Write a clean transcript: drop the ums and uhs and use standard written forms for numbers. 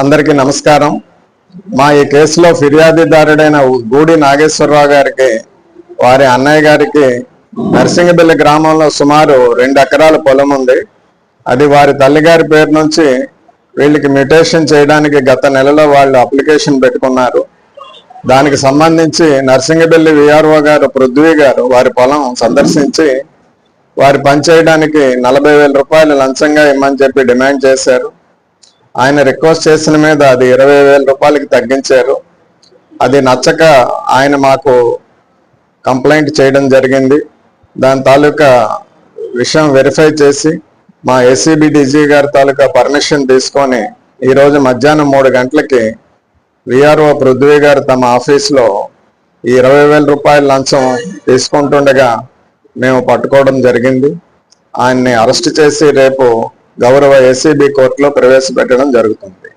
అందరికీ నమస్కారం. మా ఈ కేసులో ఫిర్యాదుదారుడైన గూడి నాగేశ్వరరావు గారికి వారి అన్నయ్య గారికి నర్సింగబెల్లి గ్రామంలో సుమారు 2 ఎకరాల పొలం ఉంది. అది వారి తల్లిగారి పేరు నుంచి వీళ్ళకి మ్యూటేషన్ చేయడానికి గత నెలలో వాళ్ళు అప్లికేషన్ పెట్టుకున్నారు. దానికి సంబంధించి నర్సింగబెల్లి విఆర్ఓ గారు పృథ్వీ గారు వారి పొలం సందర్శించి వారి పని చేయడానికి 40,000 రూపాయలు లంచంగా ఇమ్మని చెప్పి డిమాండ్ చేశారు. ఆయన రిక్వెస్ట్ చేసిన మీద అది 20,000 రూపాయలకి తగ్గించారు. అది నచ్చక ఆయన మాకు కంప్లైంట్ చేయడం జరిగింది. దాని తాలూకా విషయం వెరిఫై చేసి మా ఏసీబీ డీజీ గారి తాలూకా పర్మిషన్ తీసుకొని ఈరోజు మధ్యాహ్నం 3 గంటలకి విఆర్ఓ పృథ్వీ గారు తమ ఆఫీస్లో ఈ 20,000 రూపాయల లంచం తీసుకుంటుండగా మేము పట్టుకోవడం జరిగింది. ఆయన్ని అరెస్ట్ చేసి రేపు గౌరవ ఏసీబీ కోర్టులో ప్రవేశపెట్టడం జరుగుతుంది.